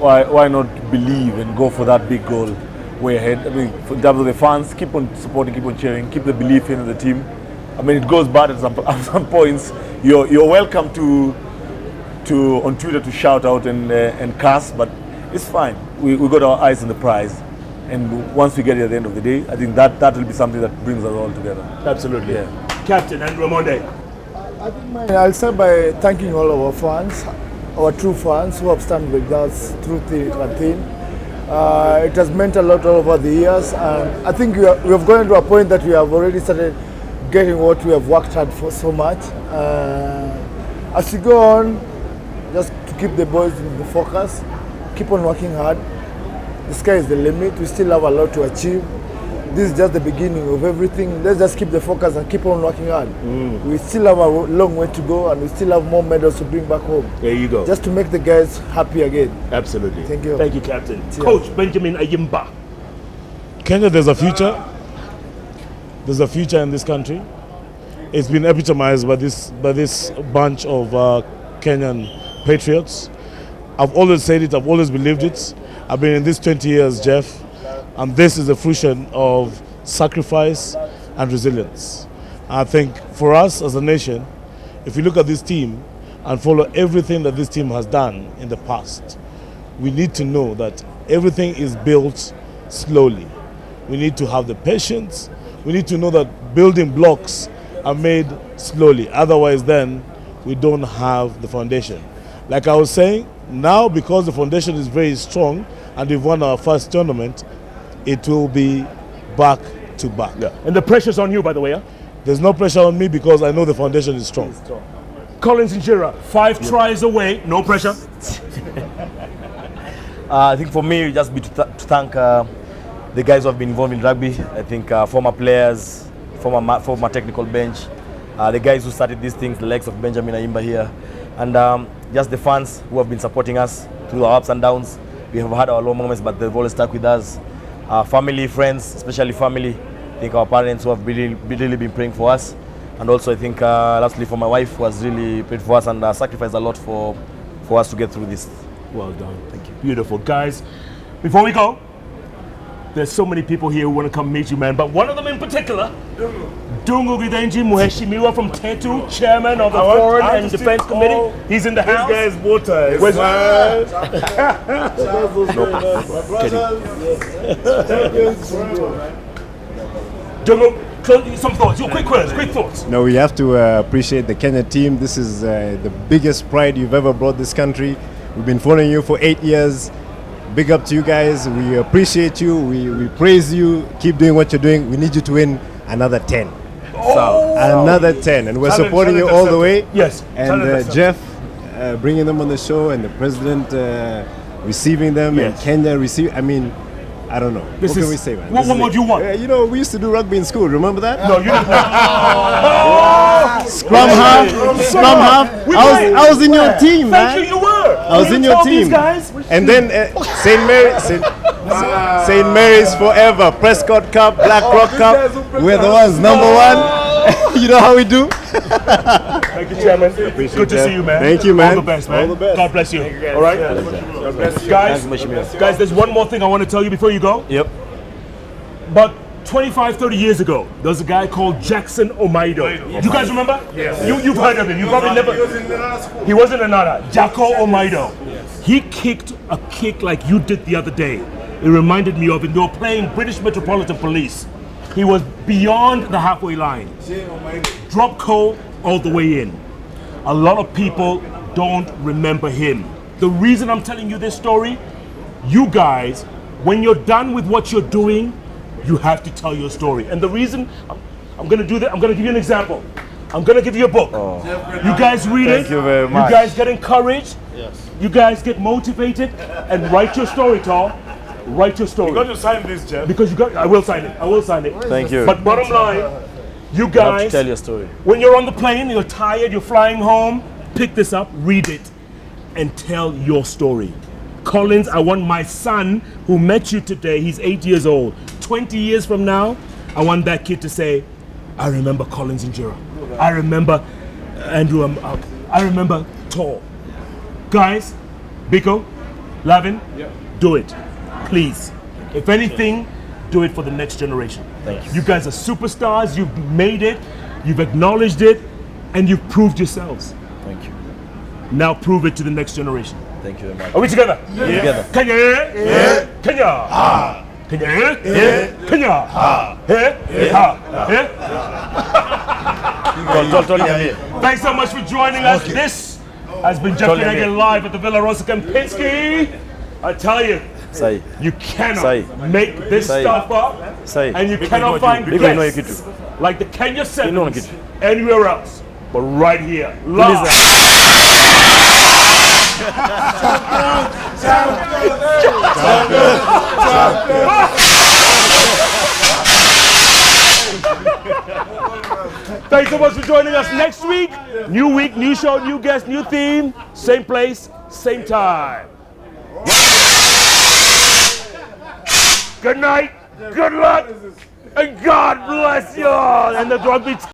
why not believe and go for that big goal way ahead? I mean, for example, the fans keep on supporting, keep on cheering, keep the belief in the team. I mean, it goes bad at some points. You're welcome to on Twitter to shout out and curse, but it's fine. We got our eyes on the prize, and once we get it at the end of the day, I think that will be something that brings us all together. Absolutely. Yeah. Captain and Ramonde. I think I'll start by thanking all of our fans, our true fans who have stand with us through thick and thin. It has meant a lot over the years, and I think we have gone to a point that we have already started getting what we have worked hard for so much. As we go on, just to keep the boys in the focus, keep on working hard. The sky is the limit. We still have a lot to achieve. This is just the beginning of everything. Let's just keep the focus and keep on working hard. We still have a long way to go, and we still have more medals to bring back home. There you go. Just to make the guys happy again. Absolutely. Thank you. Thank you, Captain. Cheers. Coach Benjamin Ayimba. Kenya, there's a future. There's a future in this country. It's been epitomized by this bunch of Kenyan patriots. I've always said it. I've always believed it. I've been in this 20 years, Jeff. And this is a fruition of sacrifice and resilience. I think for us as a nation, if we look at this team and follow everything that this team has done in the past, we need to know that everything is built slowly. We need to have the patience. We need to know that building blocks are made slowly. Otherwise, then we don't have the foundation. Like I was saying, now because the foundation is very strong and we've won our first tournament, it will be back to back. Yeah. And the pressure's on you, by the way. Huh? There's no pressure on me because I know the foundation is strong. Collins Injera, 5 tries away, no pressure. I think for me, just be to thank the guys who have been involved in rugby. I think former players, former technical bench, the guys who started these things, the likes of Benjamin Ayimba here, and just the fans who have been supporting us through our ups and downs. We have had our low moments, but they've always stuck with us. Family, friends, especially family. I think our parents who have really been praying for us. And also I think lastly for my wife who has really prayed for us and sacrificed a lot for us to get through this. Well done. Thank you. Beautiful. Guys, before we go, there's so many people here who want to come meet you, man. But one of them in particular, Dungu Gidenji Muheshimiwa from Tetu, chairman of the Foreign and Defense Committee. He's in the house. This guy's water. Where's Dungu, some thoughts. Your quick thoughts. No, we have to appreciate the Kenya team. This is the biggest pride you've ever brought this country. We've been following you for 8 years. Big up to you guys. We appreciate you. We praise you. Keep doing what you're doing. We need you to win another 10. Another 10. And we're supporting you all the way. Yes. And Jeff bringing them on the show and the president receiving them and Kenya receiving. I mean, I don't know. What can we say, man? What more do you want? You know, we used to do rugby in school. Remember that? No, you didn't. Scrum half. I was in your team, man. Thank you, you were. I was in your team. Guys? And then St. Mary's forever. Prescott Cup, Black Rock Cup. We're the ones, number one. You know how we do? Thank you, Chairman. Good to see you, man. Thank you, man. All the best, man. All the best. God bless you. All right? God bless you. Guys, there's one more thing I want to tell you before you go. Yep. But 25, 30 years ago, there was a guy called Jackson Omaido. You guys remember? Yes. You've heard of him. You probably never. He was in Nana. Jacko Omaido. Yes. He kicked a kick like you did the other day. It reminded me of it. They were playing British Metropolitan Police. He was beyond the halfway line. Drop coal all the way in. A lot of people don't remember him. The reason I'm telling you this story, you guys, when you're done with what you're doing, you have to tell your story. And the reason I'm going to do that, I'm going to give you an example. I'm going to give you a book. You guys read it. Thank you very much. You guys get encouraged. Yes. You guys get motivated and write your story, Tal. Write your story. You're going to sign this, Jeff. Because I will sign it. I will sign it. Thank you. But bottom line, you You have guys, to tell your story. when you're on the plane, you're tired, you're flying home, pick this up, read it, and tell your story. Collins, I want my son who met you today, he's 8 years old. 20 years from now, I want that kid to say, I remember Collins Injera. I remember Andrew, I remember Tor. Guys, Biko, Lavin, do it, please. If anything, do it for the next generation. Thank you. You guys are superstars. You've made it. You've acknowledged it, and you've proved yourselves. Thank you. Now prove it to the next generation. Thank you very much. Are we together? Together. Kenya, Kenya, Kenya, Kenya, Thanks so much for joining us. This has been Jeff Koinange live at the Villa Rosa Kempinski. I tell you, Sai. you cannot Sai. make this Sai. stuff up, Sai. and you cannot find guests like the Kenya Sevens anywhere else, but right here, live. Thanks so much for joining us. Next week, new week, new show, new guest, new theme, same place, same time. Good night, good luck, and God bless you all. And the rugby